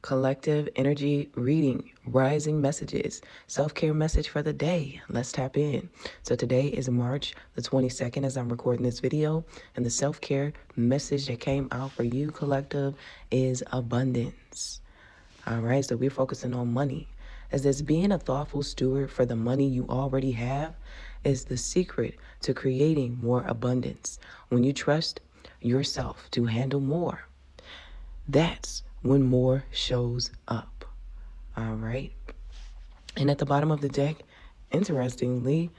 Collective energy reading, rising messages, self-care message for the day. Let's tap in. So today is March the 22nd as I'm recording this video, and the self-care message that came out for you, collective, is abundance. All right, so we're focusing on money, as this being a thoughtful steward for the money you already have is the secret to creating more abundance. When you trust yourself to handle more, that's when more shows up. All right. And at the bottom of the deck, interestingly,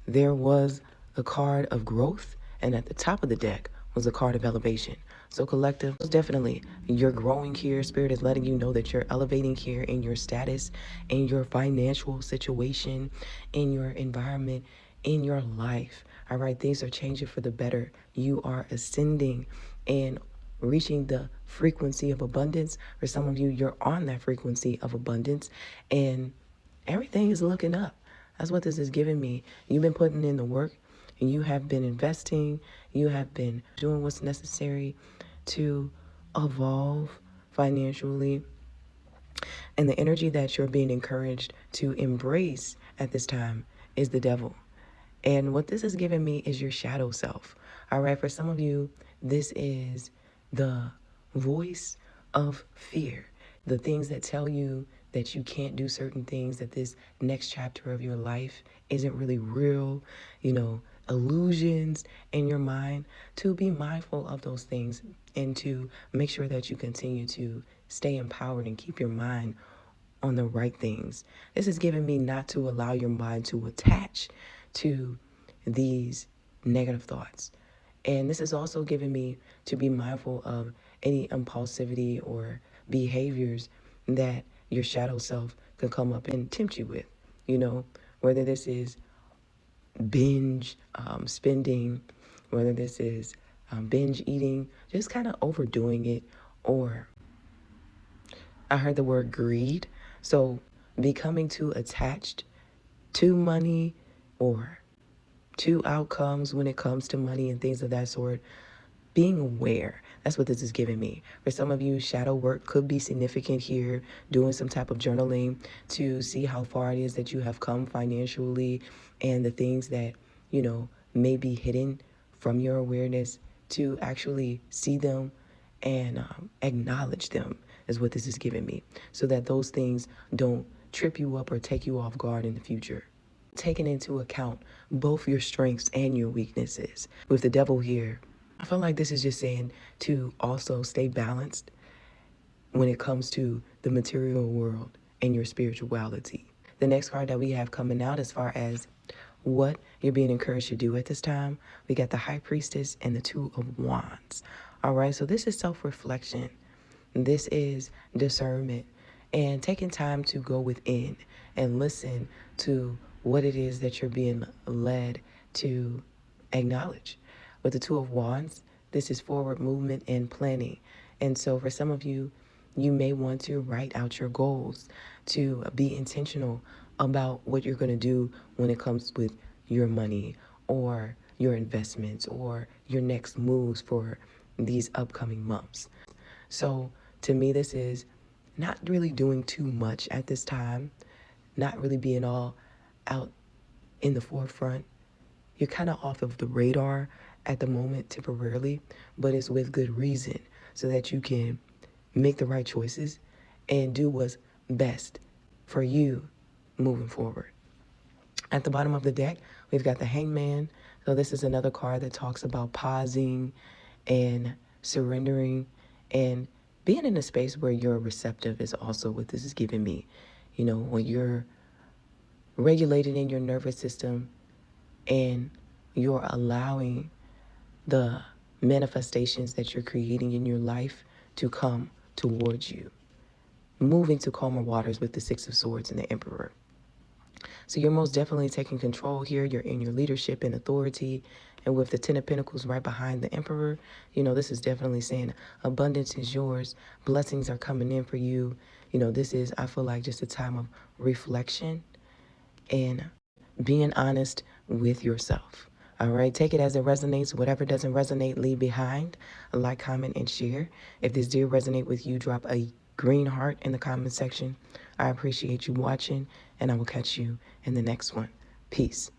there was a card of growth. And at the top of the deck was a card of elevation. So collective, definitely you're growing here. Spirit is letting you know that you're elevating here in your status, in your financial situation, in your environment, in your life. All right. Things are changing for the better. You are ascending and reaching the frequency of abundance. For some of you, you're on that frequency of abundance, and everything is looking up. That's what this is giving me. You've been putting in the work, and you have been investing. You have been doing what's necessary to evolve financially. And the energy that you're being encouraged to embrace at this time is the devil. And what this is giving me is your shadow self. All right, for some of you, this is the voice of fear, the things that tell you that you can't do certain things, that this next chapter of your life isn't really real, illusions in your mind. To be mindful of those things and to make sure that you continue to stay empowered and keep your mind on the right things. This is giving me not to allow your mind to attach to these negative thoughts. And this is also giving me to be mindful of any impulsivity or behaviors that your shadow self can come up and tempt you with, whether this is binge spending, whether this is binge eating, just kind of overdoing it, or I heard the word greed. So becoming too attached to money or to outcomes when it comes to money and things of that sort. Being aware, that's what this is giving me. For some of you, shadow work could be significant here, doing some type of journaling to see how far it is that you have come financially and the things that, may be hidden from your awareness, to actually see them and acknowledge them is what this is giving me, so that those things don't trip you up or take you off guard in the future. Taking into account both your strengths and your weaknesses. With the devil here, I feel like this is just saying to also stay balanced when it comes to the material world and your spirituality. The next card that we have coming out, as far as what you're being encouraged to do at this time, we got the High Priestess and the Two of Wands. All right, so this is self-reflection. This is discernment and taking time to go within and listen to what it is that you're being led to acknowledge. With the Two of Wands, this is forward movement and planning. And so for some of you, you may want to write out your goals, to be intentional about what you're going to do when it comes with your money or your investments or your next moves for these upcoming months. So to me, this is not really doing too much at this time, not really being all out in the forefront. You're kind of off of the radar at the moment temporarily, but it's with good reason, so that you can make the right choices and do what's best for you moving forward. At the bottom of the deck, we've got the Hangman. So this is another card that talks about pausing and surrendering and being in a space where you're receptive is also what this is giving me. When you're regulated in your nervous system and you're allowing the manifestations that you're creating in your life to come towards you. Moving to calmer waters with the Six of Swords and the Emperor. So you're most definitely taking control here. You're in your leadership and authority. And with the Ten of Pentacles right behind the Emperor, this is definitely saying abundance is yours. Blessings are coming in for you. This is, I feel like, just a time of reflection and being honest with yourself. All right, take it as it resonates. Whatever doesn't resonate, leave behind. Like, comment, and share. If this did resonate with you, drop a green heart in the comment section. I appreciate you watching, and I will catch you in the next one. Peace.